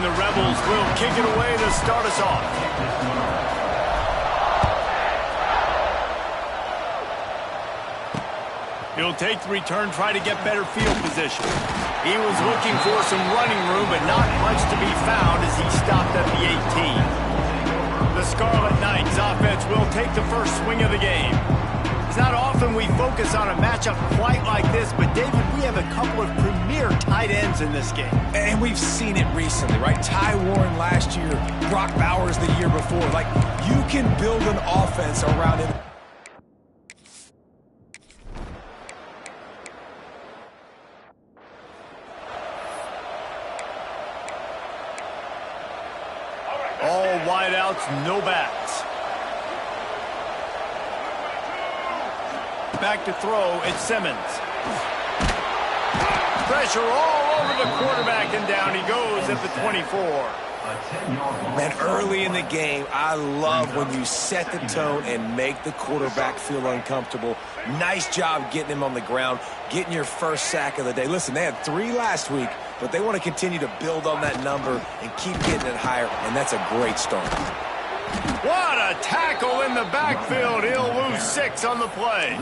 the Rebels will kick it away to start us off. He'll take the return, try to get better field position. He was looking for some running room, but not much to be found as he stopped at the 18. The Scarlet Knights offense will take the first swing of the game. It's not often we focus on a matchup quite like this, but David, we have a couple of premier tight ends in this game. And we've seen it recently, right? Ty Warren last year, Brock Bowers the year before. Like, you can build an offense around him. All wideouts, no backs. Back to throw, it's Simmons. Pressure all over the quarterback, and down he goes at the 24. Man, early in the game, I love when you set the tone and make the quarterback feel uncomfortable. Nice job getting him on the ground, getting your first sack of the day. Listen, they had 3 last week, but they want to continue to build on that number and keep getting it higher, and that's a great start. What a tackle in the backfield. He'll lose 6 on the play.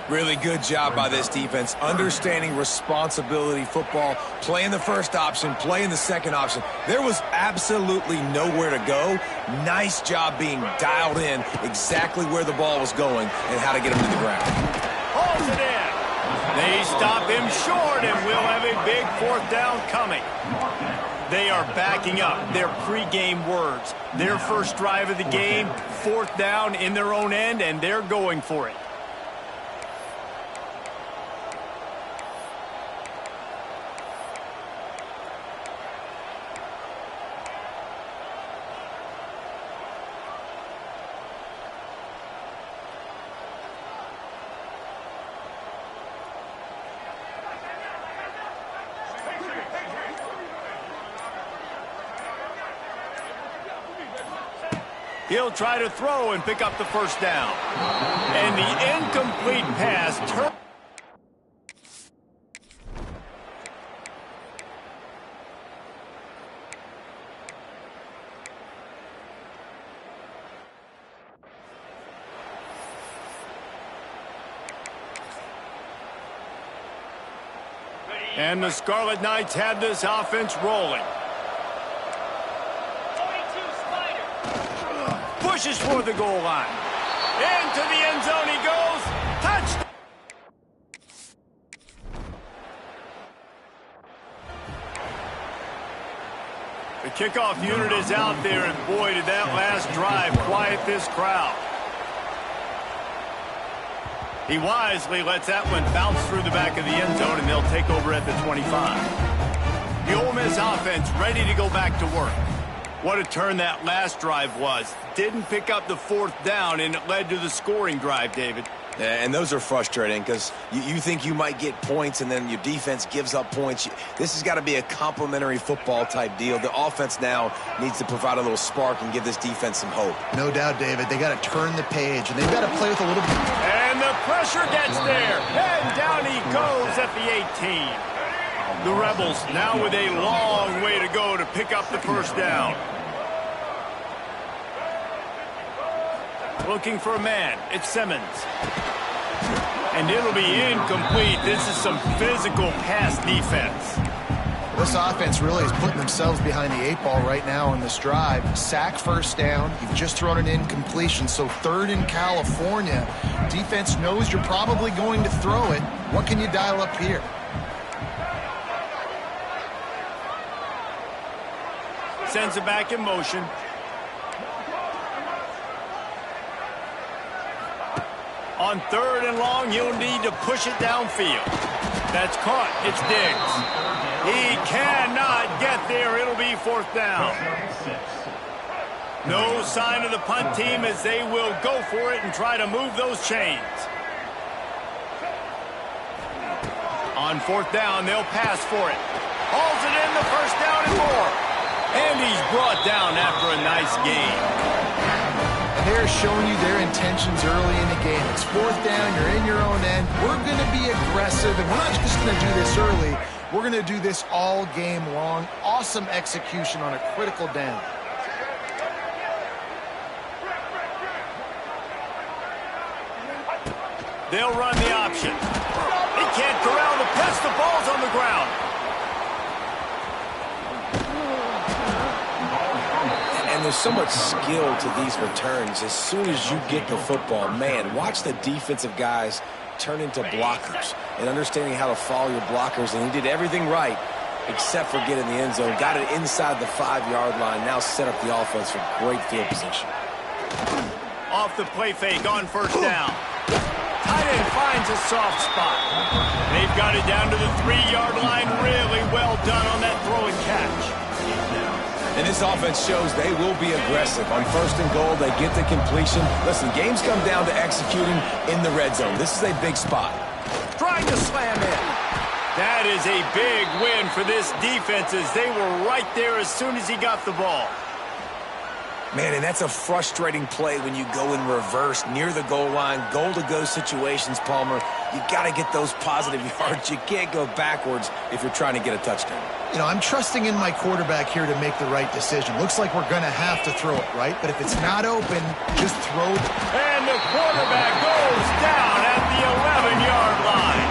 Really good job by this defense, understanding responsibility football, playing the first option, playing the second option. There was absolutely nowhere to go. Nice job being dialed in exactly where the ball was going and how to get him to the ground. Holds it in. They stop him short, and we'll have a big 4th down coming. They are backing up their pregame words. Their first drive of the game, 4th down in their own end, and they're going for it. He'll try to throw and pick up the first down. And the incomplete pass turns. And the Scarlet Knights have this offense rolling. Pushes for the goal line. Into the end zone he goes. Touchdown! The kickoff unit is out there, and boy, did that last drive quiet this crowd. He wisely lets that one bounce through the back of the end zone, and they'll take over at the 25. The Ole Miss offense ready to go back to work. What a turn that last drive was. Didn't pick up the 4th down, and it led to the scoring drive, David. Yeah, and those are frustrating because you think you might get points, and then your defense gives up points. This has got to be a complimentary football type deal. The offense now needs to provide a little spark and give this defense some hope. No doubt, David. They got to turn the page, and they've got to play with a little bit. And the pressure gets there. And down he goes at the 18. The Rebels now with a long way to go to pick up the first down. Looking for a man. It's Simmons. And it'll be incomplete. This is some physical pass defense. This offense really is putting themselves behind the 8 ball right now on this drive. Sack, first down. You've just thrown an incompletion, so 3rd in California. Defense knows you're probably going to throw it. What can you dial up here? Sends it back in motion. On 3rd and long, you'll need to push it downfield. That's caught. It's Diggs. He cannot get there. It'll be 4th down. No sign of the punt team as they will go for it and try to move those chains. On 4th down, they'll pass for it. Hauls it in, the first down and more. And he's brought down after a nice game. And they're showing you their intentions early in the game. It's 4th down, you're in your own end. We're going to be aggressive, and we're not just going to do this early. We're going to do this all game long. Awesome execution on a critical down. They'll run the option. He can't corral the pass. The ball's on the ground. And there's so much skill to these returns. As soon as you get the football, man, watch the defensive guys turn into blockers and understanding how to follow your blockers. And he did everything right except for getting the end zone. Got it inside the 5-yard line. Now set up the offense for great field position. Off the play fake on first down. Tight end finds a soft spot. They've got it down to the 3-yard line. Really well done on that throw and catch. And this offense shows they will be aggressive. On first and goal, they get the completion. Listen, games come down to executing in the red zone. This is a big spot. Trying to slam in. That is a big win for this defense as they were right there as soon as he got the ball. Man, and that's a frustrating play when you go in reverse near the goal line, goal-to-go situations, Palmer. You got to get those positive yards. You can't go backwards if you're trying to get a touchdown. You know, I'm trusting in my quarterback here to make the right decision. Looks like we're going to have to throw it, right? But if it's not open, just throw it. And the quarterback goes down at the 11-yard line.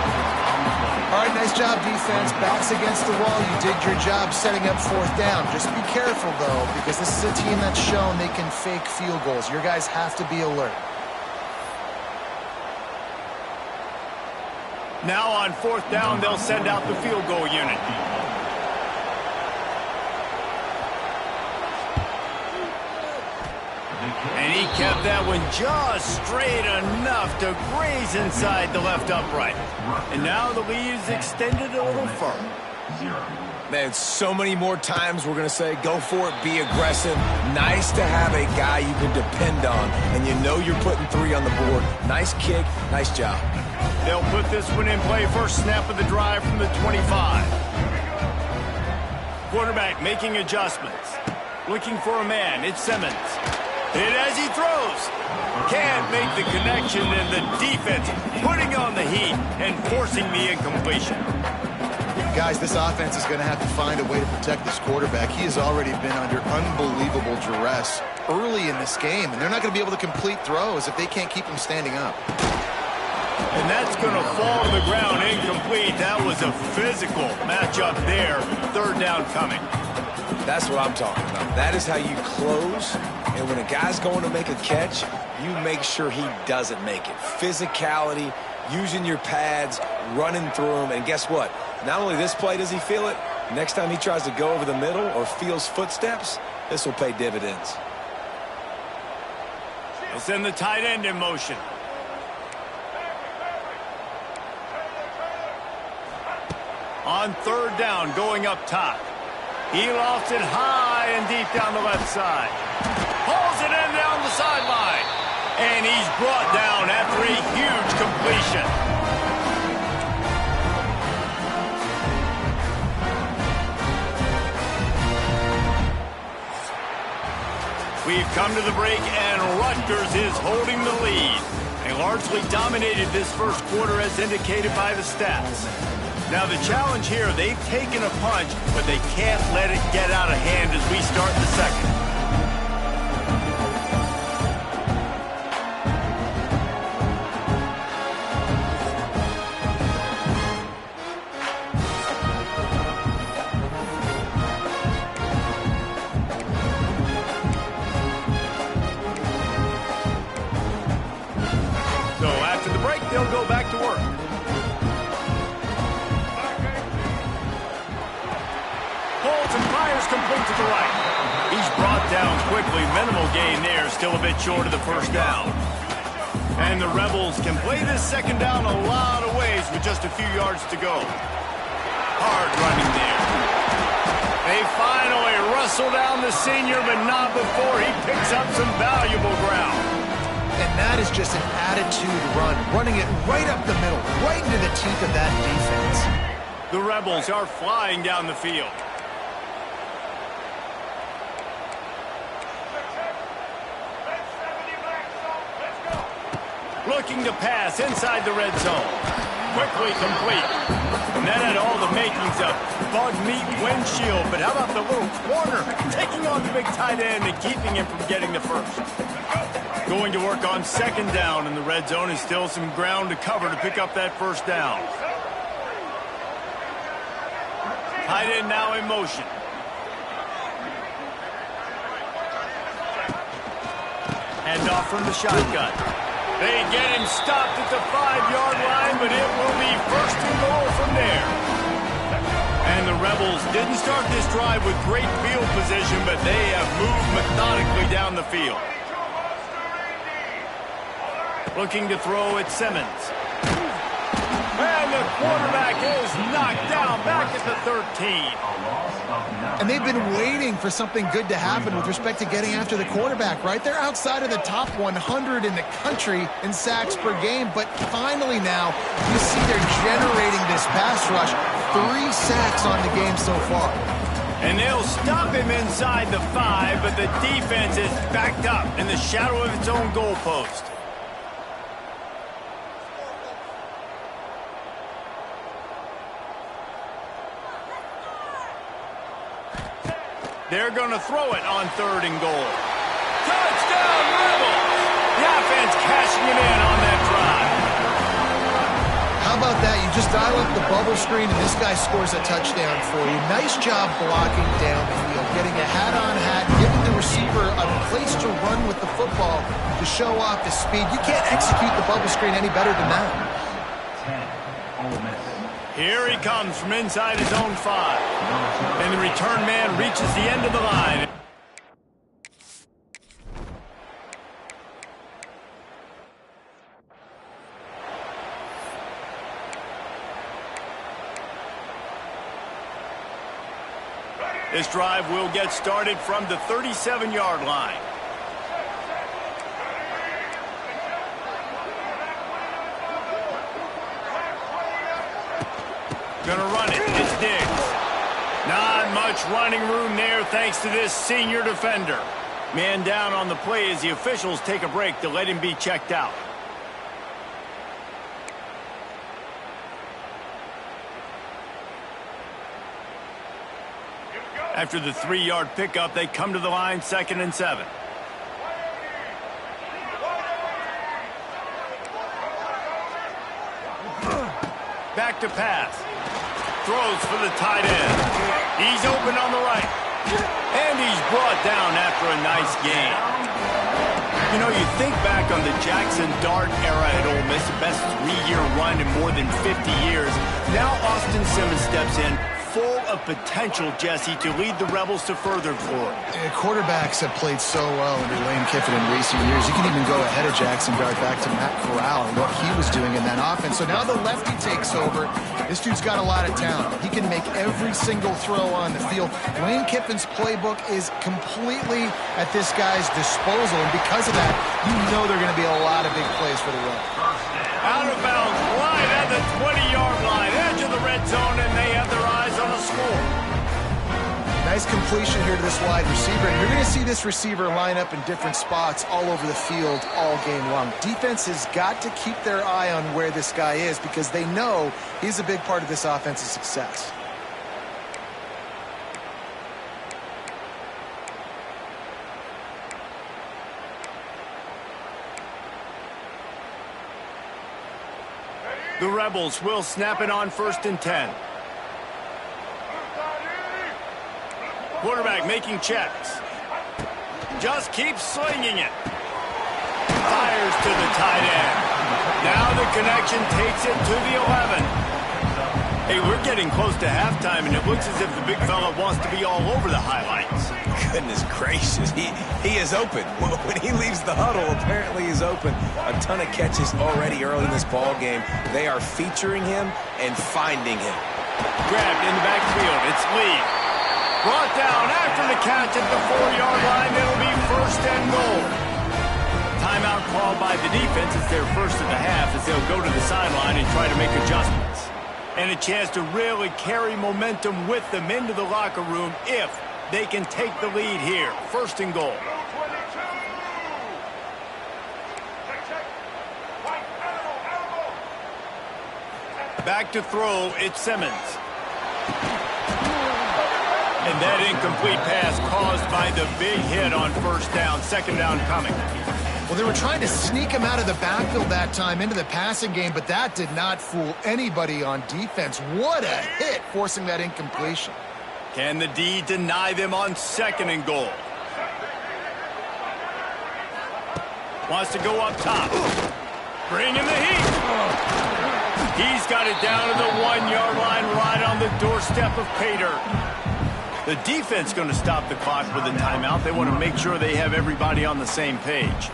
All right, nice job, defense. Backs against the wall. You did your job setting up fourth down. Just be careful, though, because this is a team that's shown they can fake field goals. Your guys have to be alert. Now on fourth down, they'll send out the field goal unit. And he kept that one just straight enough to graze inside the left upright. And now the lead is extended a little further. Man, so many more times we're going to say, go for it, be aggressive. Nice to have a guy you can depend on, and you know you're putting 3 on the board. Nice kick, nice job. They'll put this one in play. First snap of the drive from the 25. Quarterback making adjustments. Looking for a man. It's Simmons. Hit as he throws. Can't make the connection, and the defense putting on the heat and forcing the incompletion. Guys, this offense is going to have to find a way to protect this quarterback. He has already been under unbelievable duress early in this game, and they're not going to be able to complete throws if they can't keep him standing up. And that's going to fall to the ground incomplete. That was a physical matchup there. Third down coming. That's what I'm talking about. That is how you close. And when a guy's going to make a catch, you make sure he doesn't make it. Physicality, using your pads, running through them. And guess what? Not only this play does he feel it, next time he tries to go over the middle or feels footsteps, this will pay dividends. They'll send the tight end in motion. On third down, going up top. He lofts it high and deep down the left side. Pulls it in down the sideline. And he's brought down after a huge completion. We've come to the break, and Rutgers is holding the lead. They largely dominated this first quarter as indicated by the stats. Now the challenge here, they've taken a punch, but they can't let it get out of hand as we start the second. So after the break, they'll go back to work. Complete to the right. He's brought down quickly. Minimal gain there. Still a bit short of the first down. And the Rebels can play this second down a lot of ways with just a few yards to go. Hard running there. They finally wrestle down the senior, but not before he picks up some valuable ground. And that is just an attitude run. Running it right up the middle, right into the teeth of that defense. The Rebels are flying down the field. Looking to pass inside the red zone. Quickly complete. And that had all the makings of bug meat windshield, but how about the little corner taking on the big tight end and keeping him from getting the first? Going to work on second down in the red zone, and still some ground to cover to pick up that first down. Tight end now in motion. Hand off from the shotgun. They get him stopped at the 5-yard line, but it will be first and goal from there. And the Rebels didn't start this drive with great field position, but they have moved methodically down the field. Looking to throw at Simmons. And the quarterback is knocked down back at the 13. And they've been waiting for something good to happen with respect to getting after the quarterback, right? They're outside of the top 100 in the country in sacks per game, but finally now you see they're generating this pass rush. 3 sacks on the game so far. And they'll stop him inside the 5, but the defense is backed up in the shadow of its own goalpost. They're going to throw it on 3rd and goal. Touchdown, Rebels! The offense cashing it in on that drive. How about that? You just dial up the bubble screen, and this guy scores a touchdown for you. Nice job blocking down the field, getting a hat-on-hat, giving the receiver a place to run with the football to show off the speed. You can't execute the bubble screen any better than that. Here he comes from inside his own 5. And the return man reaches the end of the line. This drive will get started from the 37-yard line. Gonna run it. It's Diggs. Not much running room there thanks to this senior defender. Man down on the play as the officials take a break to let him be checked out. After the 3-yard pickup, they come to the line 2nd and 7. Back to pass. Throws for the tight end. He's open on the right. And he's brought down after a nice gain. You know, you think back on the Jackson Dart era at Ole Miss, the best 3-year run in more than 50 years. Now Austin Simmons steps in, full of potential, Jesse, to lead the Rebels to further glory. Quarterbacks have played so well under Lane Kiffin in recent years. You can even go ahead of Jackson Dart back to Matt Corral and what he was doing in that offense. So now the lefty takes over. This dude's got a lot of talent. He can make every single throw on the field. Lane Kiffin's playbook is completely at this guy's disposal, and because of that, you know there are going to be a lot of big plays for the Rebels. Out of bounds, right at the 20-yard line, edge of the red zone, and they have their eyes on a score. Nice completion here to this wide receiver. And you're going to see this receiver line up in different spots all over the field all game long. Defense has got to keep their eye on where this guy is because they know he's a big part of this offense's success. The Rebels will snap it on 1st and 10. Quarterback making checks. Just keeps slinging it. Fires to the tight end. Now the connection takes it to the 11. Hey, we're getting close to halftime, and it looks as if the big fella wants to be all over the highlights. Goodness gracious, he is open. When he leaves the huddle, apparently he's open. A ton of catches already early in this ball game. They are featuring him and finding him. Grabbed in the backfield. It's Lee. Brought down after the catch at the 4-yard line. It'll be 1st and goal. Timeout called by the defense. It's their first of the half as they'll go to the sideline and try to make adjustments. And a chance to really carry momentum with them into the locker room if they can take the lead here. 1st and goal. Back to throw, it's Simmons. And that incomplete pass caused by the big hit on first down. Second down coming. Well, they were trying to sneak him out of the backfield that time into the passing game, but that did not fool anybody on defense. What a hit, forcing that incompletion. Can the D deny them on second and goal? Wants to go up top. Bring in the heat. He's got it down to the 1-yard line right on the doorstep of pay dirt. The defense going to stop the clock with a timeout. They want to make sure they have everybody on the same page.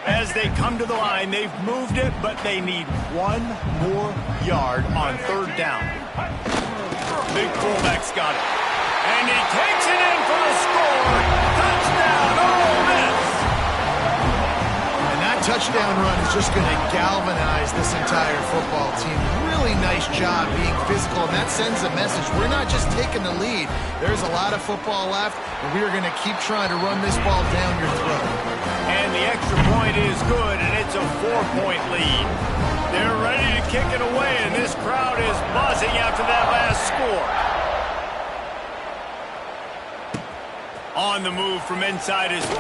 As they come to the line, they've moved it, but they need one more yard on third down. Big fullback's got it. And he takes it in for the score. Touchdown, Ole Miss! And that touchdown run is just going to galvanize this entire football team. Really nice job being physical, and that sends a message. We're not just taking the lead. There's a lot of football left, and we are going to keep trying to run this ball down your throat. And the extra point is good, and it's a 4-point lead. They're ready to kick it away, and this crowd is buzzing after that last score. On the move from inside his 5.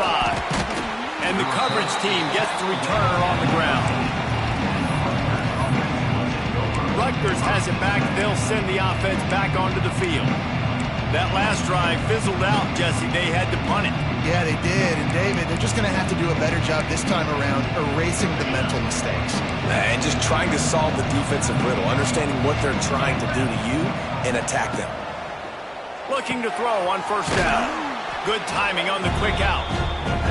And the coverage team gets the returner on the ground. Rutgers has it back. They'll send the offense back onto the field. That last drive fizzled out, Jesse. They had to punt it. Yeah, they did. And, David, they're just going to have to do a better job this time around erasing the mental mistakes. And just trying to solve the defensive riddle, understanding what they're trying to do to you and attack them. Looking to throw on first down. Good timing on the quick out.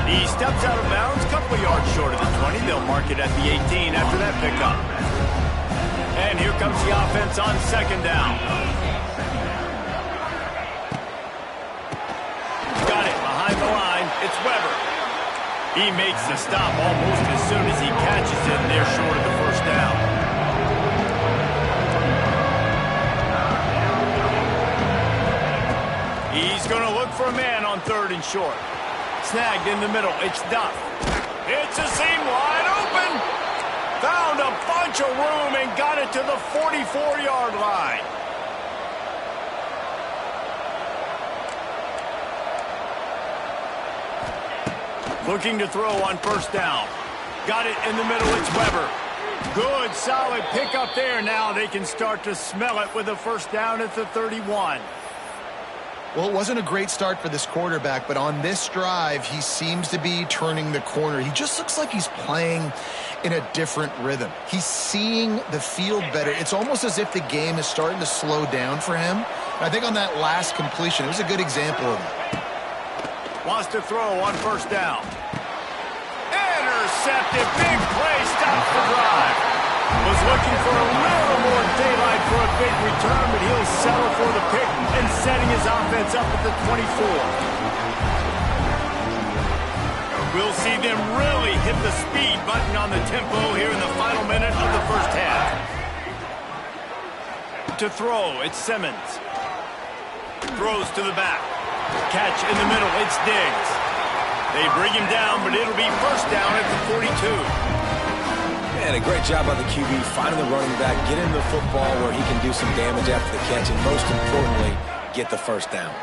He steps out of bounds, a couple of yards short of the 20. They'll mark it at the 18 after that pickup. And here comes the offense on second down. Got it behind the line. It's Weber. He makes the stop almost as soon as he catches it, and they're short of the first down. He's going to look for a man on third and short. Snagged in the middle. It's Duff. It's a seam wide open. Found a bunch of room and got it to the 44-yard line. Looking to throw on first down. Got it in the middle. It's Weber. Good, solid pickup there. Now they can start to smell it with a first down at the 31. Well, it wasn't a great start for this quarterback, but on this drive, he seems to be turning the corner. He just looks like he's playing in a different rhythm. He's seeing the field better. It's almost as if the game is starting to slow down for him. And I think on that last completion, it was a good example of that. Wants to throw on first down. Intercepted. Big play. Stops the drive. Was looking for a little more daylight for a big return, but he'll settle for the pick and setting his offense up at the 24. We'll see them really hit the speed button on the tempo here in the final minute of the first half. To throw, it's Simmons. Throws to the back. Catch in the middle, it's Diggs. They bring him down, but it'll be first down at the 42. And a great job by the QB finding the running back, get him the football where he can do some damage after the catch, and most importantly, get the first down.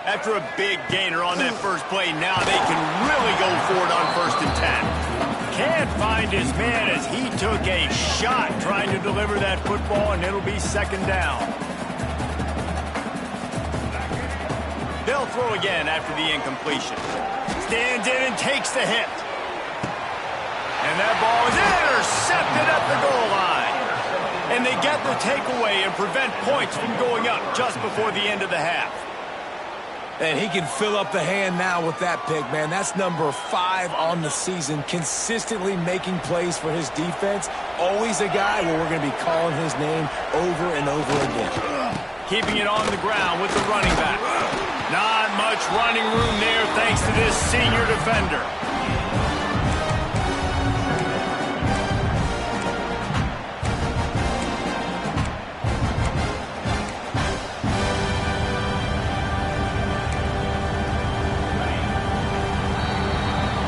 After a big gainer on that first play, now they can really go for it on first and 10. Can't find his man as he took a shot trying to deliver that football, and it'll be second down. They'll throw again after the incompletion. Stands in and takes the hit. And that ball is intercepted at the goal line. And they get the takeaway and prevent points from going up just before the end of the half. And he can fill up the hand now with that pick, man. That's number 5 on the season, consistently making plays for his defense. Always a guy where we're going to be calling his name over and over again. Keeping it on the ground with the running back. Not much running room there thanks to this senior defender.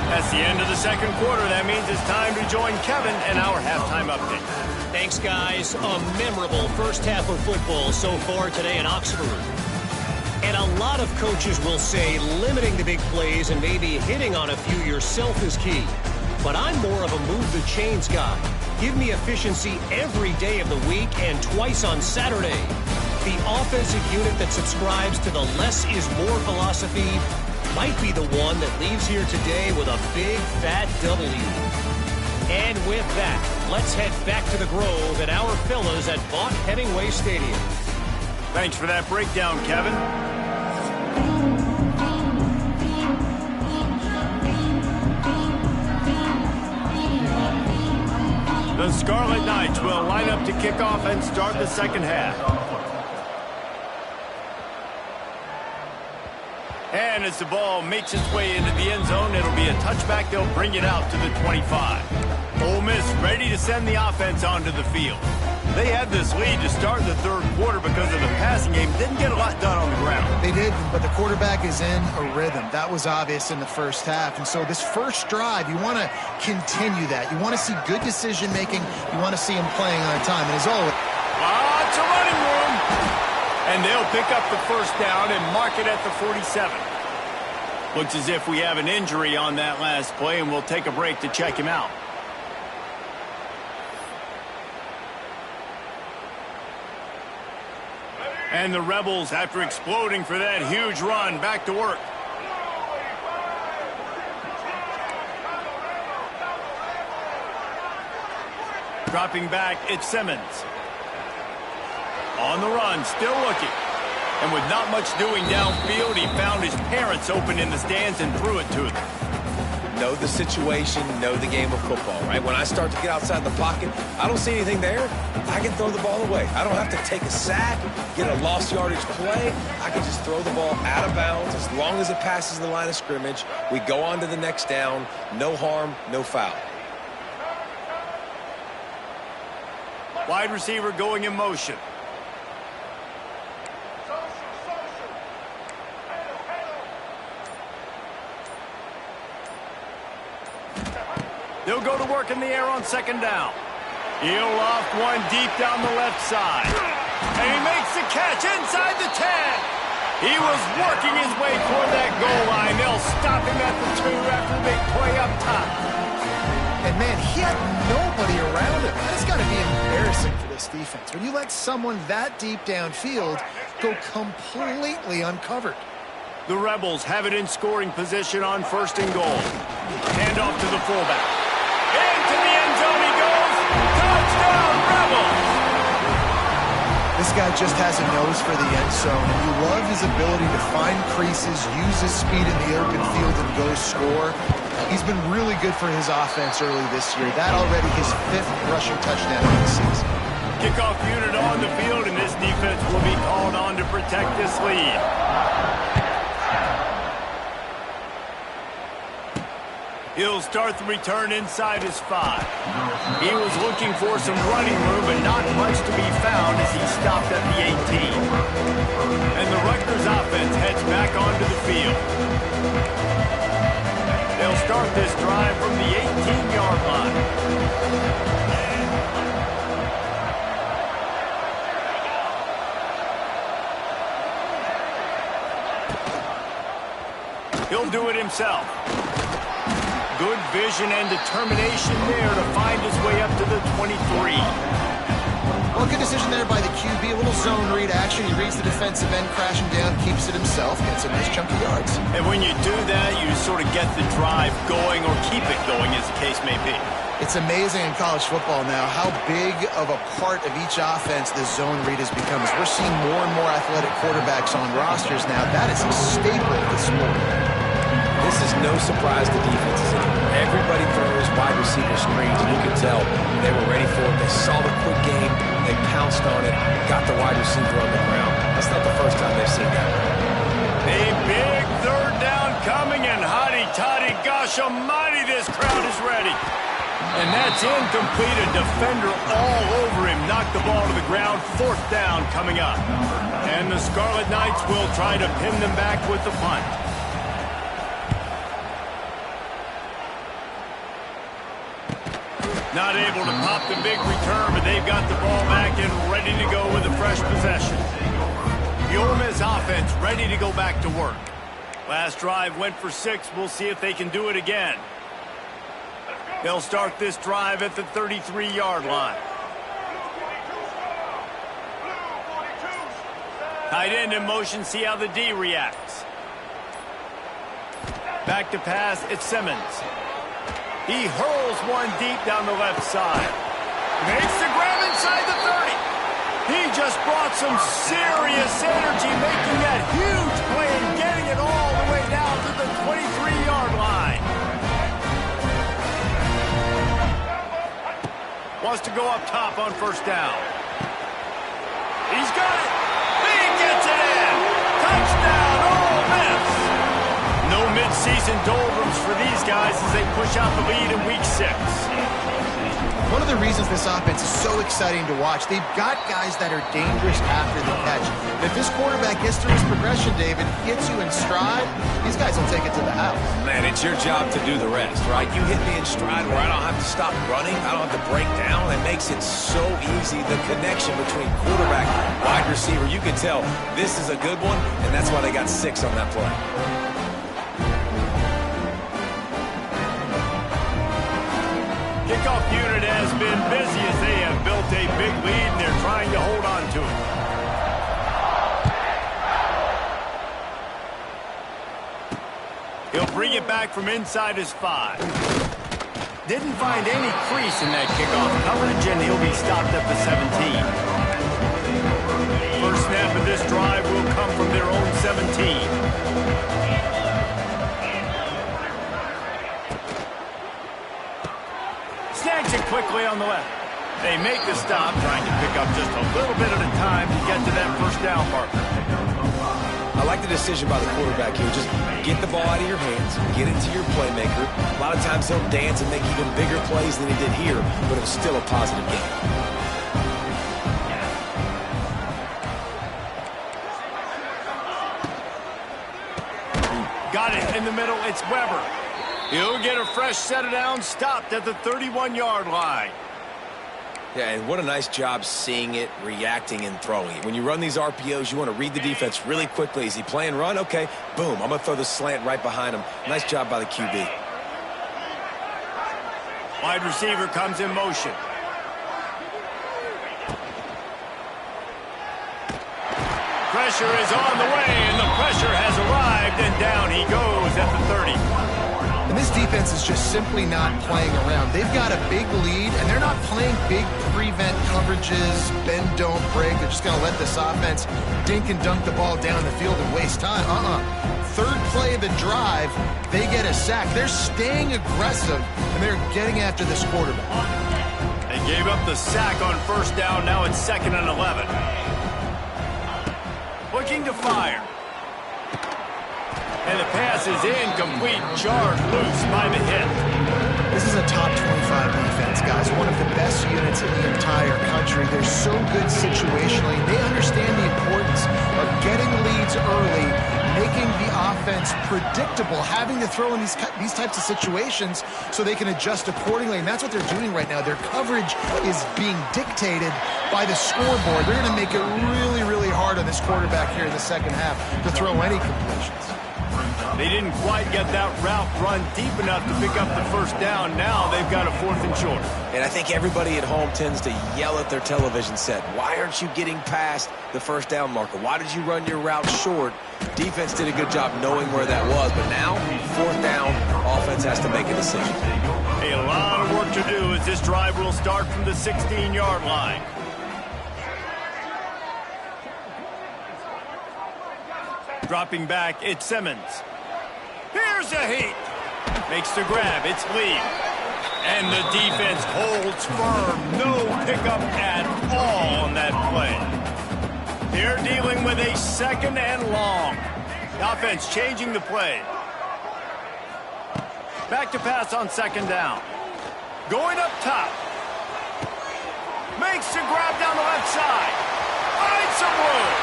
That's the end of the second second quarter. That means it's time to join Kevin and our halftime update. Thanks, guys. A memorable first half of football so far today in Oxford. And a lot of coaches will say limiting the big plays and maybe hitting on a few yourself is key. But I'm more of a move the chains guy. Give me efficiency every day of the week and twice on Saturday. The offensive unit that subscribes to the less is more philosophy might be the one that leaves here today with a big fat W. And with that, let's head back to the Grove at our fellas at Vaught Hemingway Stadium. Thanks for that breakdown, Kevin. The Scarlet Knights will line up to kick off and start the second half. And as the ball makes its way into the end zone, it'll be a touchback. They'll bring it out to the 25. Ole Miss ready to send the offense onto the field. They had this lead to start the third quarter because of the passing game. Didn't get a lot done on the ground. They did, but the quarterback is in a rhythm. That was obvious in the first half. And so this first drive, you want to continue that. You want to see good decision-making. You want to see him playing on time. And as always... Lots of running room. And they'll pick up the first down and mark it at the 47. Looks as if we have an injury on that last play, and we'll take a break to check him out. And the Rebels, after exploding for that huge run, back to work. Dropping back, it's Simmons. On the run, still looking. And with not much doing downfield, he found his parents open in the stands and threw it to them. Know the situation, know the game of football, right? When I start to get outside the pocket, I don't see anything there. I can throw the ball away. I don't have to take a sack, get a lost yardage play. I can just throw the ball out of bounds as long as it passes the line of scrimmage. We go on to the next down. No harm, no foul. Wide receiver going in motion. They'll go to work in the air on second down. He'll loft one deep down the left side. And he makes the catch inside the 10. He was working his way toward that goal line. They'll stop him at the 2 after the big play up top. And, man, he had nobody around him. That's got to be embarrassing for this defense. When you let someone that deep downfield go completely uncovered. The Rebels have it in scoring position on first and goal. Hand off to the fullback. Into the end zone he goes. Touchdown, Rebels! This guy just has a nose for the end zone, and you love his ability to find creases, use his speed in the open field, and go score. He's been really good for his offense early this year. That already his 5th rushing touchdown of the season. Kickoff unit on the field, and this defense will be called on to protect this lead. He'll start the return inside his 5. He was looking for some running room, but not much to be found as he stopped at the 18. And the Rutgers offense heads back onto the field. They'll start this drive from the 18-yard line. He'll do it himself. Good vision and determination there to find his way up to the 23. Well, good decision there by the QB. A little zone read action. He reads the defensive end, crashing down, keeps it himself, gets a nice chunk of yards. And when you do that, you sort of get the drive going or keep it going, as the case may be. It's amazing in college football now how big of a part of each offense this zone read has become. As we're seeing more and more athletic quarterbacks on rosters now, that is a staple of the sport. This is no surprise to defenses anymore. Everybody throws wide receiver screens, and you can tell they were ready for it. They saw the quick game, they pounced on it, got the wide receiver on the ground. That's not the first time they've seen that. A big third down coming, and hotty-toddy, gosh almighty, this crowd is ready. And that's incomplete. A defender all over him. Knocked the ball to the ground. 4th down coming up. And the Scarlet Knights will try to pin them back with the punt. Not able to pop the big return, but they've got the ball back and ready to go with a fresh possession. The Ole Miss offense ready to go back to work. Last drive went for 6. We'll see if they can do it again. They'll start this drive at the 33-yard line. Tight end in motion, see how the D reacts. Back to pass, it's Simmons. He hurls one deep down the left side. Makes the grab inside the 30. He just brought some serious energy, making that huge play and getting it all the way down to the 23-yard line. Wants to go up top on first down. He's got it. He gets it in. Touchdown, Ole Miss. No mid-season doldrums for these guys as they push out the lead in Week 6. One of the reasons this offense is so exciting to watch, they've got guys that are dangerous after the catch. If this quarterback gets through his progression, David, gets you in stride, these guys will take it to the house. Man, it's your job to do the rest, right? You hit me in stride where I don't have to stop running. I don't have to break down. It makes it so easy. The connection between quarterback and wide receiver, you can tell this is a good one, and that's why they got 6 on that play. Kickoff unit has been busy as they have built a big lead and they're trying to hold on to it. He'll bring it back from inside his 5. Didn't find any crease in that kickoff coverage and he'll be stopped at the 17. First snap of this drive will come from their own 17. Snags it quickly on the left. They make the stop, trying to pick up just a little bit at a time to get to that first down marker. I like the decision by the quarterback here. Just get the ball out of your hands, get it to your playmaker. A lot of times he'll dance and make even bigger plays than he did here, but it was still a positive game. Got it in the middle. It's Weber. He'll get a fresh set of downs, stopped at the 31-yard line. Yeah, and what a nice job seeing it, reacting, and throwing it. When you run these RPOs, you want to read the defense really quickly. Is he playing run? Okay, boom. I'm going to throw the slant right behind him. Nice job by the QB. Wide receiver comes in motion. Pressure is on the way, and the pressure has arrived, and down he goes at the 30. And this defense is just simply not playing around. They've got a big lead, and they're not playing big prevent coverages, bend, don't break. They're just going to let this offense dink and dunk the ball down the field and waste time. Third play of the drive, they get a sack. They're staying aggressive, and they're getting after this quarterback. They gave up the sack on first down. Now it's 2nd and 11. Looking to fire. And the pass is incomplete, charged loose by the hit. This is a top 25 defense, guys. One of the best units in the entire country. They're so good situationally. They understand the importance of getting leads early, making the offense predictable, having to throw in these types of situations so they can adjust accordingly. And that's what they're doing right now. Their coverage is being dictated by the scoreboard. They're going to make it really, really hard on this quarterback here in the second half to throw any completions. They didn't quite get that route run deep enough to pick up the first down. Now they've got a 4th and short. And I think everybody at home tends to yell at their television set. Why aren't you getting past the first down marker? Why did you run your route short? Defense did a good job knowing where that was, but now, 4th down, offense has to make a decision. A lot of work to do as this drive will start from the 16-yard line. Dropping back, it's Simmons. Here's a heat. Makes the grab, it's Lee. And the defense holds firm. No pickup at all on that play. They're dealing with a 2nd and long. The offense changing the play. Back to pass on 2nd down. Going up top. Makes the grab down the left side. Finds some room.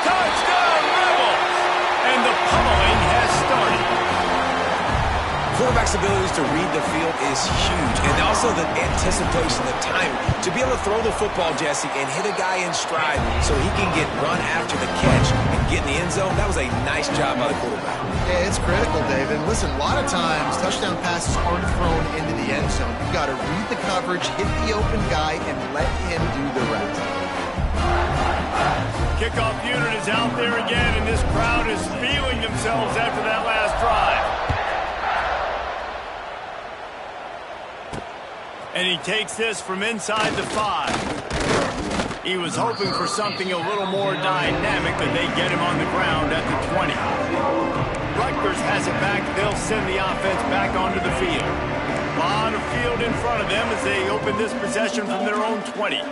Touchdown, Rebels! And the pummeling has started. quarterback's ability to read the field is huge, and also the anticipation, the time to be able to throw the football, Jesse, and hit a guy in stride so he can get run after the catch and get in the end zone. That was a nice job by the quarterback. Yeah, it's critical, David. Listen, a lot of times touchdown passes aren't thrown into the end zone. You got to read the coverage, hit the open guy, and let him do the rest. Kickoff unit is out there again, and this crowd is feeling themselves after that last drive. And he takes this from inside the 5. He was hoping for something a little more dynamic, but they get him on the ground at the 20. Rutgers has it back. They'll send the offense back onto the field. A lot of field in front of them as they open this possession from their own 20.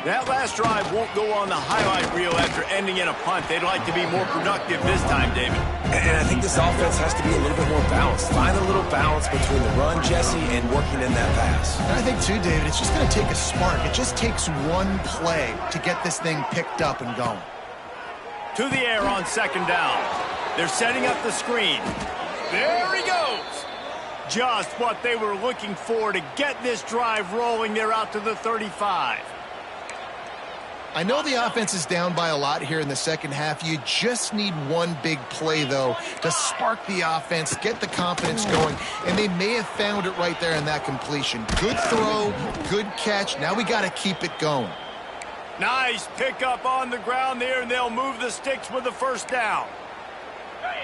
That last drive won't go on the highlight reel after ending in a punt. They'd like to be more productive this time, David. And I think this offense has to be a little bit more balanced. Find a little balance between the run, Jesse, and working in that pass. And I think, too, David, it's just going to take a spark. It just takes one play to get this thing picked up and going. To the air on second down. They're setting up the screen. There he goes. Just what they were looking for to get this drive rolling. They're out to the 35. I know the offense is down by a lot here in the second half. You just need one big play, though, to spark the offense, get the confidence going, and they may have found it right there in that completion. Good throw, good catch. Now we got to keep it going. Nice pickup on the ground there, and they'll move the sticks with the first down.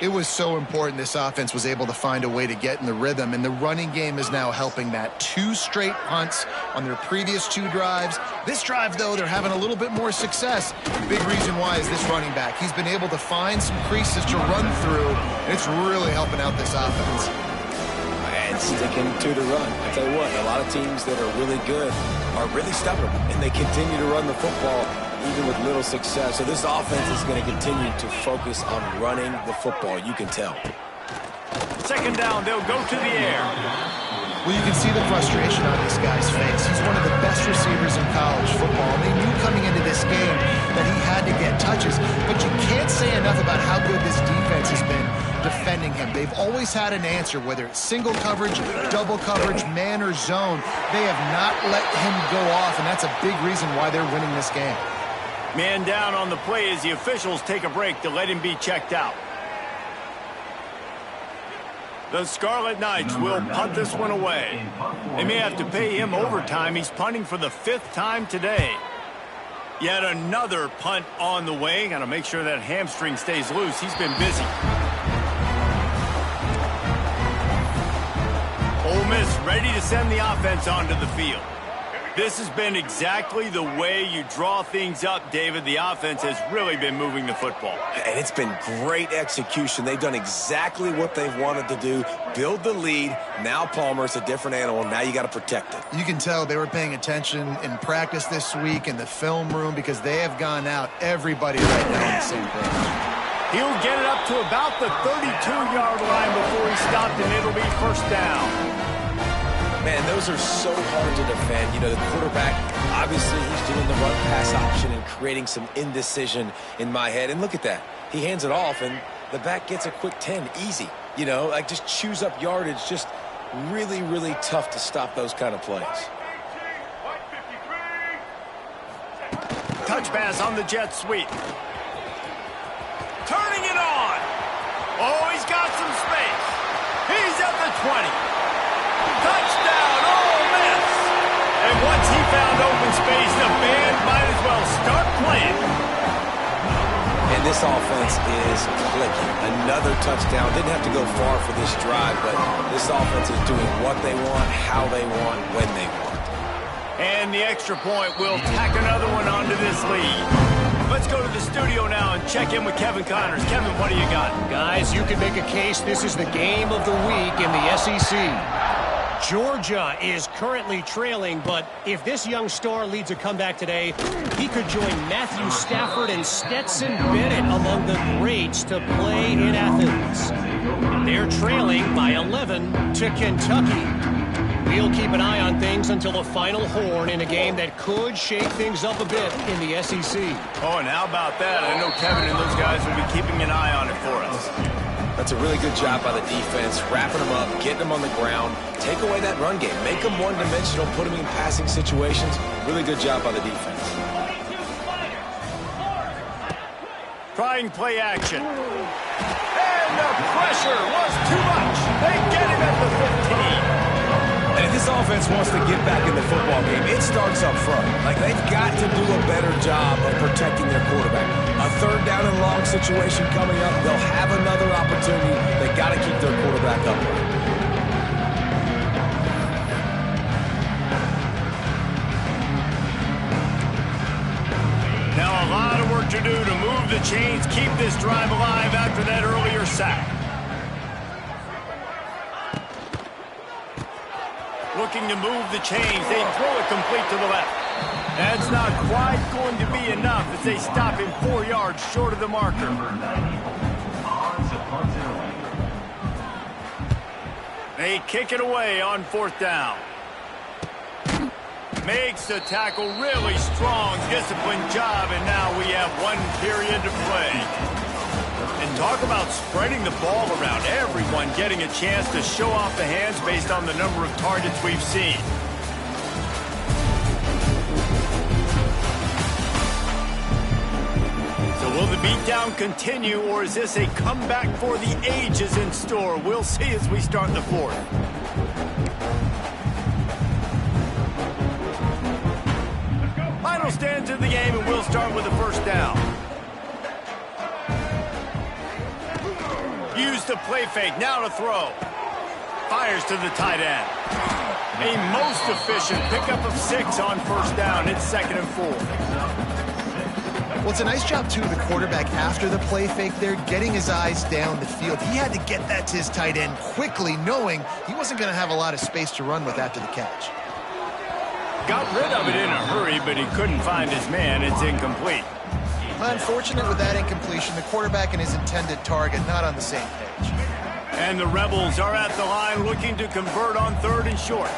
It was so important this offense was able to find a way to get in the rhythm, and the running game is now helping that. 2 straight punts on their previous 2 drives. This drive, though, they're having a little bit more success. The big reason why is this running back. He's been able to find some creases to run through, and it's really helping out this offense. And sticking to the run. I tell you what, a lot of teams that are really good are really stubborn, and they continue to run the football even with little success. So this offense is going to continue to focus on running the football. You can tell. Second down, they'll go to the air. Well, you can see the frustration on this guy's face. He's one of the best receivers in college football. And they knew coming into this game that he had to get touches. But you can't say enough about how good this defense has been defending him. They've always had an answer, whether it's single coverage, double coverage, man or zone. They have not let him go off, and that's a big reason why they're winning this game. Man down on the play as the officials take a break to let him be checked out. The Scarlet Knights will punt this one away. They may have to pay him overtime. He's punting for the 5th time today. Yet another punt on the way. Got to make sure that hamstring stays loose. He's been busy. Ole Miss ready to send the offense onto the field. This has been exactly the way you draw things up, David. The offense has really been moving the football. And it's been great execution. They've done exactly what they've wanted to do. Build the lead. Now Palmer's a different animal. Now you got to protect it. You can tell they were paying attention in practice this week in the film room because they have gone out. Everybody right now on the same page. He'll get it up to about the 32-yard line before he stopped, and it'll be first down. Man, those are so hard to defend. You know, the quarterback, obviously he's doing the run-pass option and creating some indecision in my head. And look at that. He hands it off, and the back gets a quick 10. Easy. You know, like just chews up yardage. Just really, really tough to stop those kind of plays. Touch pass on the jet sweep. Turning it on. Oh, he's got some space. He's at the 20. Touchdown, Ole Miss! And once he found open space, the band might as well start playing. And this offense is clicking. Another touchdown. Didn't have to go far for this drive, but this offense is doing what they want, how they want, when they want. And the extra point will tack another one onto this lead. Let's go to the studio now and check in with Kevin Connors. Kevin, what do you got? Guys, you can make a case this is the game of the week in the SEC. Georgia is currently trailing, but if this young star leads a comeback today, he could join Matthew Stafford and Stetson Bennett among the greats to play in Athens. They're trailing by 11 to Kentucky. We'll keep an eye on things until the final horn in a game that could shake things up a bit in the SEC. Oh, and how about that? I know Kevin and those guys will be keeping an eye on it for us. That's a really good job by the defense, wrapping them up, getting them on the ground, take away that run game, make them one-dimensional, put them in passing situations. Really good job by the defense. Trying play action. And the pressure was too much. They get him at the 15. And if this offense wants to get back in the football game, it starts up front. Like, they've got to do a better job of protecting their quarterback. A third down and long situation coming up. They'll have another opportunity. They got to keep their quarterback upright. Now a lot of work to do to move the chains, keep this drive alive after that earlier sack. Looking to move the chains. They throw it complete to the left. That's not quite going to be enough as they stop him 4 yards short of the marker. They kick it away on 4th down. Makes the tackle really strong, disciplined job, and now we have 1 period to play. And talk about spreading the ball around. Everyone getting a chance to show off the hands based on the number of targets we've seen. So will the beatdown continue, or is this a comeback for the ages in store? We'll see as we start the 4th. Final stands in the game, and we'll start with the 1st down. Use the play fake, now to throw. Fires to the tight end. A most efficient pickup of 6 on 1st down. It's 2nd and 4. Well, it's a nice job, too, of the quarterback after the play fake there, getting his eyes down the field. He had to get that to his tight end quickly, knowing he wasn't going to have a lot of space to run with after the catch. Got rid of it in a hurry, but he couldn't find his man. It's incomplete. Unfortunate with that incompletion, the quarterback and his intended target not on the same page. And the Rebels are at the line looking to convert on 3rd and short.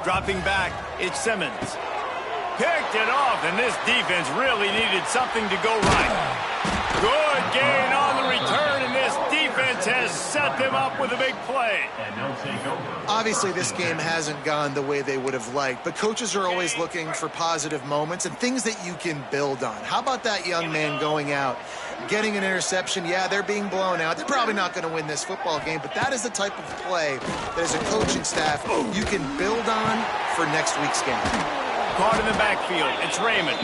Dropping back, it's Simmons. Picked it off, and this defense really needed something to go right. Good gain on the return, and this defense has set them up with a big play. Obviously, this game hasn't gone the way they would have liked, but coaches are always looking for positive moments and things that you can build on. How about that young man going out, getting an interception? Yeah, they're being blown out. They're probably not going to win this football game, but that is the type of play that as a coaching staff you can build on for next week's game. Caught in the backfield, it's Raymond.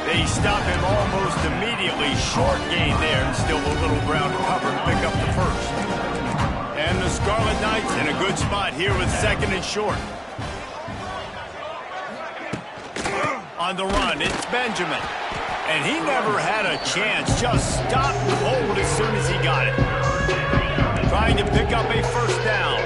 They stop him almost immediately. Short gain there, and still a little ground to cover to pick up the 1st. And the Scarlet Knights in a good spot here with 2nd and short. On the run, it's Benjamin. And he never had a chance. Just stopped cold as soon as he got it. Trying to pick up a 1st down.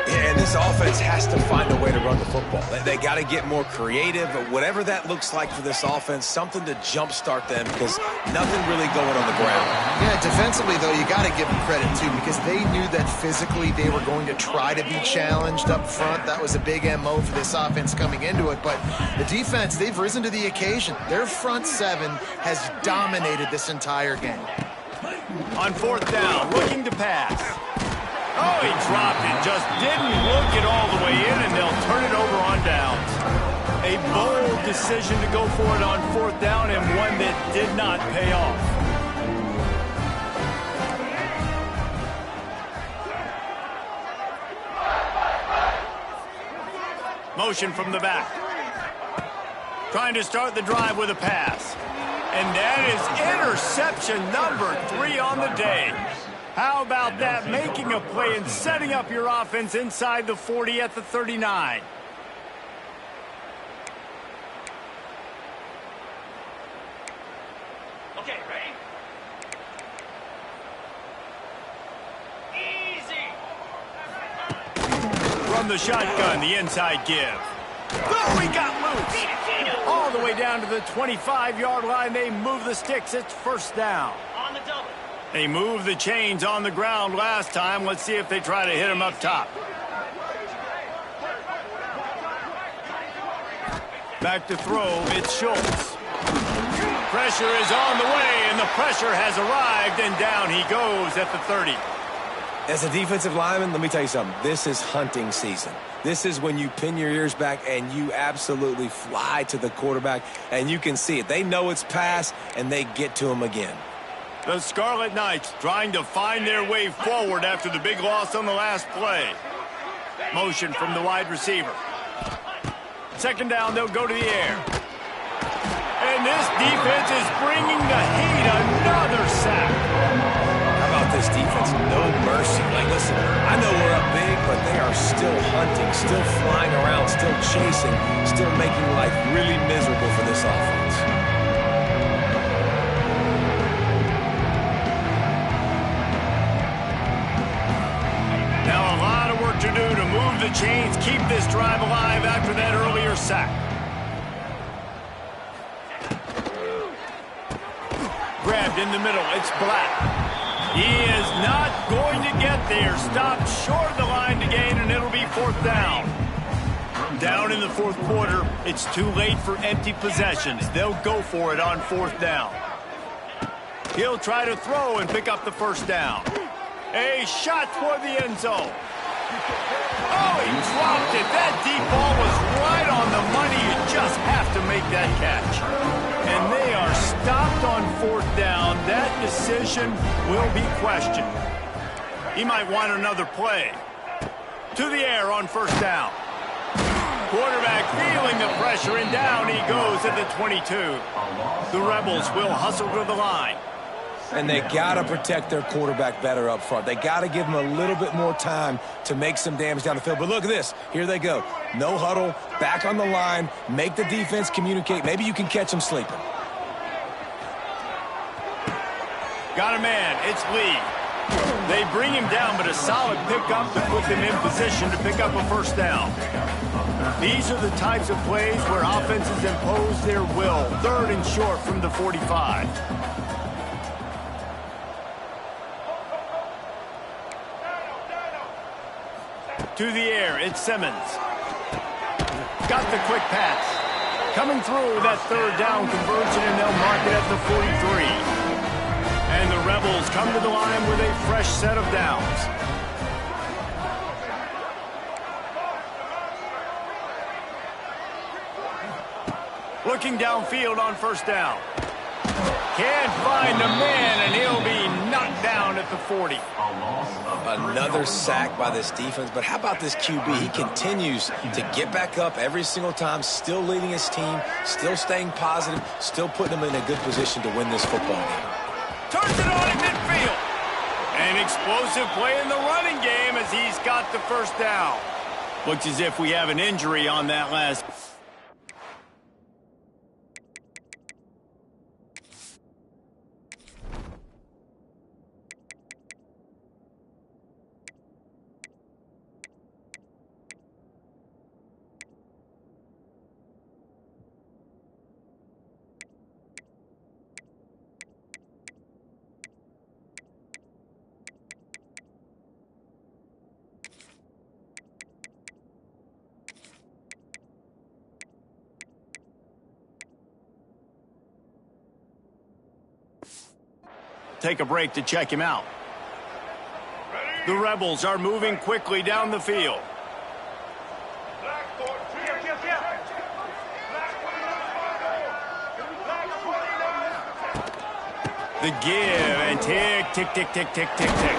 Yeah, and this offense has to find a way to run the football. They got to get more creative, but whatever that looks like for this offense, something to jumpstart them because nothing really going on the ground. Yeah, defensively, though, you got to give them credit, too, because they knew that physically they were going to try to be challenged up front. That was a big MO for this offense coming into it, but the defense, they've risen to the occasion. Their front 7 has dominated this entire game. On 4th down, looking to pass. Oh, he dropped it. Just didn't look it all the way in, and they'll turn it over on downs. A bold decision to go for it on 4th down, and one that did not pay off. Motion from the back. Trying to start the drive with a pass. And that is interception number 3 on the day. How about that? Making a play and setting up your offense inside the 40 at the 39. Okay, ready? Easy. From the shotgun, the inside give. Oh, he got loose. All the way down to the 25-yard line. They move the sticks. It's 1st down. On the double. They moved the chains on the ground last time. Let's see if they try to hit him up top. Back to throw, it's Schultz. Pressure is on the way, and the pressure has arrived, and down he goes at the 30. As a defensive lineman, let me tell you something. This is hunting season. This is when you pin your ears back and you absolutely fly to the quarterback, and you can see it. They know it's pass, and they get to him again. The Scarlet Knights trying to find their way forward after the big loss on the last play. Motion from the wide receiver. Second down, they'll go to the air. And this defense is bringing the heat. Another sack. How about this defense? No mercy. Like, listen, I know we're up big, but they are still hunting, still flying around, still chasing, still making life really miserable for this offense. Now a lot of work to do to move the chains, keep this drive alive after that earlier sack. Grabbed in the middle, it's Black. He is not going to get there. Stopped short of the line to gain, and it'll be fourth down. Down in the fourth quarter, it's too late for empty possessions. They'll go for it on fourth down. He'll try to throw and pick up the first down. A shot toward the end zone. Oh, he dropped it. That deep ball was right on the money. You just have to make that catch. And they are stopped on fourth down. That decision will be questioned. He might want another play. To the air on first down. Quarterback feeling the pressure, and down he goes at the 22. The Rebels will hustle to the line. And they got to protect their quarterback better up front. They got to give him a little bit more time to make some damage down the field. But look at this. Here they go. No huddle, back on the line, make the defense communicate. Maybe you can catch them sleeping. Got a man. It's Lee. They bring him down, but a solid pickup to put them in position to pick up a first down. These are the types of plays where offenses impose their will. Third and short from the 45. To the air, it's Simmons. Got the quick pass. Coming through with that third down conversion, and they'll mark it at the 43. And the Rebels come to the line with a fresh set of downs. Looking downfield on first down. Can't find the man, and he'll be knocked down at the 40. Another sack by this defense, but how about this QB? He continues to get back up every single time, still leading his team, still staying positive, still putting him in a good position to win this football game. Turns it on in midfield. An explosive play in the running game as he's got the first down. Looks as if we have an injury on that last. Take a break to check him out. The Rebels are moving quickly down the field. The give and tick, tick, tick, tick, tick, tick, tick.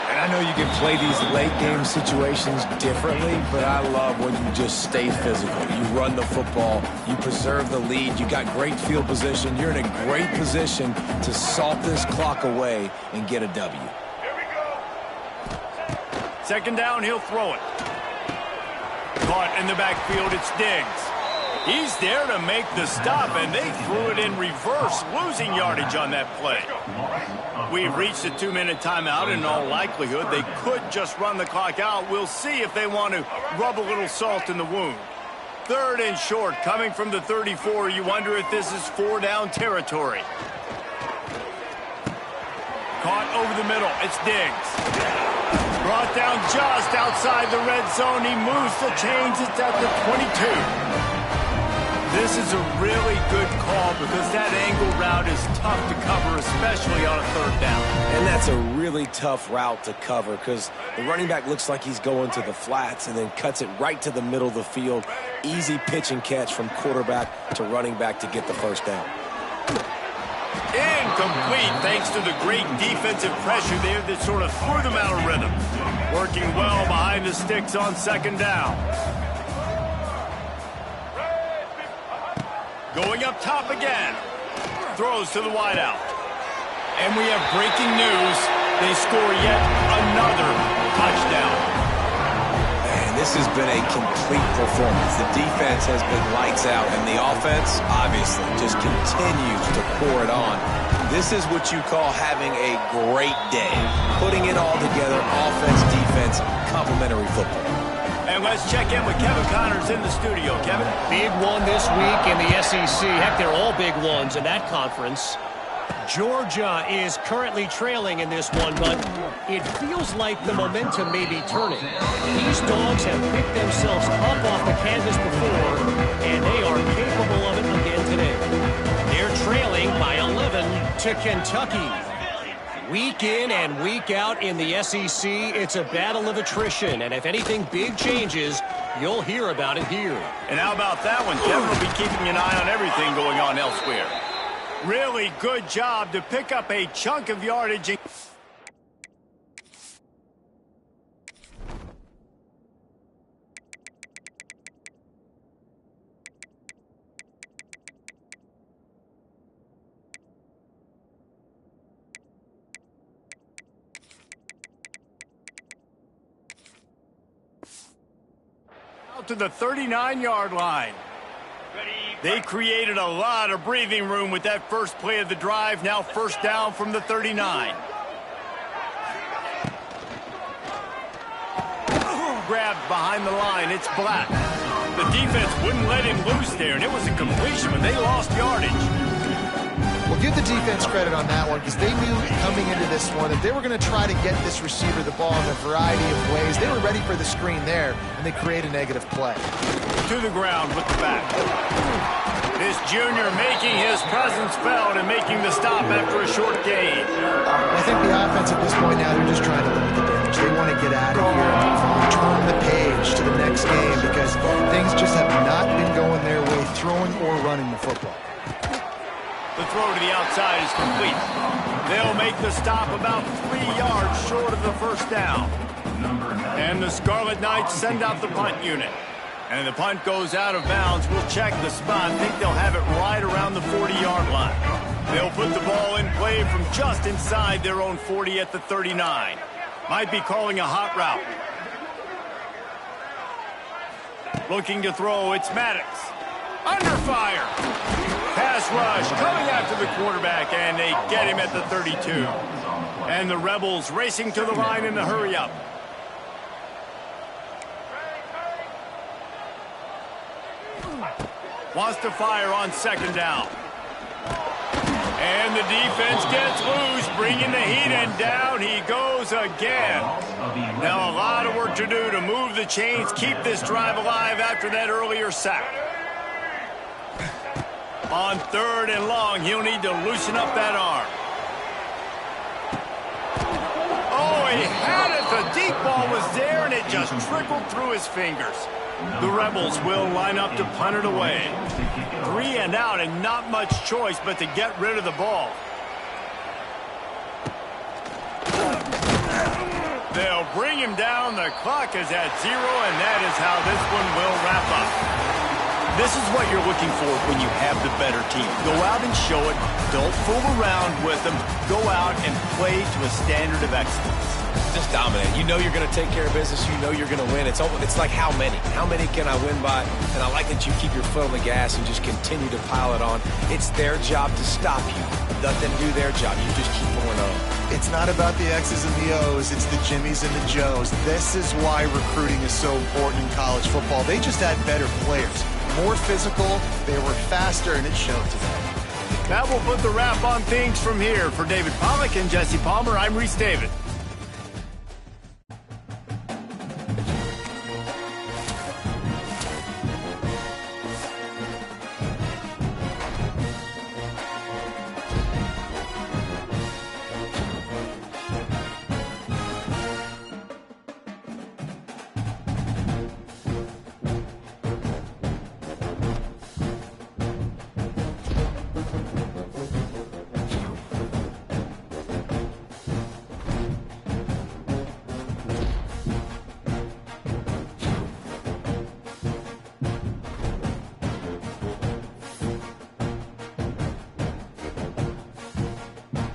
And I know you can play these late game situations differently, but I love when you just stay physical. You run the football, you preserve the lead, you got great field position. You're in a great position to salt this clock away and get a W. Second down, he'll throw it. Caught in the backfield, it's Diggs. He's there to make the stop, and they threw it in reverse, losing yardage on that play. We've reached a 2-minute timeout. In all likelihood, they could just run the clock out. We'll see if they want to rub a little salt in the wound. Third and short, coming from the 34. You wonder if this is 4-down territory. Caught over the middle. It's Diggs. Brought down just outside the red zone. He moves the chains. It's at the 22. This is a really good call because that angle route is tough to cover, especially on a third down. And that's a really tough route to cover because the running back looks like he's going to the flats and then cuts it right to the middle of the field. Easy pitch and catch from quarterback to running back to get the first down. Incomplete thanks to the great defensive pressure there that sort of threw them out of rhythm. Working well behind the sticks on second down. Going up top again. Throws to the wideout. And we have breaking news. They score yet another touchdown. Man, this has been a complete performance. The defense has been lights out, and the offense, obviously, just continues to pour it on. This is what you call having a great day. Putting it all together, offense, defense, complementary football. And let's check in with Kevin Connors in the studio. Kevin? Big one this week in the SEC. Heck, they're all big ones in that conference. Georgia is currently trailing in this one, but it feels like the momentum may be turning. These dogs have picked themselves up off the canvas before, and they are capable of it again today. They're trailing by 11 to Kentucky. Week in and week out in the SEC, it's a battle of attrition, and if anything big changes, you'll hear about it here. And how about that one? Kevin will be keeping an eye on everything going on elsewhere. Really good job to pick up a chunk of yardage. Out to the 39-yard line. They created a lot of breathing room with that first play of the drive. Now first down from the 39. Grabbed behind the line. It's Black. The defense wouldn't let him loose there, and it was a completion, but they lost yardage. Well, give the defense credit on that one because they knew coming into this one that they were going to try to get this receiver the ball in a variety of ways. They were ready for the screen there, and they create a negative play. To the ground with the back. This junior making his presence felt and making the stop after a short gain. I think the offense at this point now, they're just trying to limit the damage. They want to get out of here and turn the page to the next game because things just have not been going their way, throwing or running the football. The throw to the outside is complete. They'll make the stop about 3 yards short of the first down. And the Scarlet Knights send out the punt unit. And the punt goes out of bounds. We'll check the spot. I think they'll have it right around the 40-yard line. They'll put the ball in play from just inside their own 40 at the 39. Might be calling a hot route. Looking to throw, it's Maddox. Under fire. Pass rush coming after the quarterback, and they get him at the 32. And the Rebels racing to the line in a hurry-up. Wants to fire on second down. And the defense gets loose, bringing the heat, and down he goes again. Now a lot of work to do to move the chains, keep this drive alive after that earlier sack. On third and long, he'll need to loosen up that arm. Oh, he had it. The deep ball was there, and it just trickled through his fingers. The Rebels will line up to punt it away. 3 and out, and not much choice but to get rid of the ball. They'll bring him down. The clock is at 0, and that is how this one will wrap up. This is what you're looking for when you have the better team. Go out and show it. Don't fool around with them. Go out and play to a standard of excellence. Just dominate. You know you're going to take care of business. You know you're going to win. It's like how many? How many can I win by? And I like that you keep your foot on the gas and just continue to pile it on. It's their job to stop you. Let them do their job. You just keep going on. It's not about the X's and the O's. It's the Jimmies and the Joes. This is why recruiting is so important in college football. They just had better players. More physical, they were faster, and it showed today. That will put the wrap on things from here. For David Pollack and Jesse Palmer, I'm Reese David.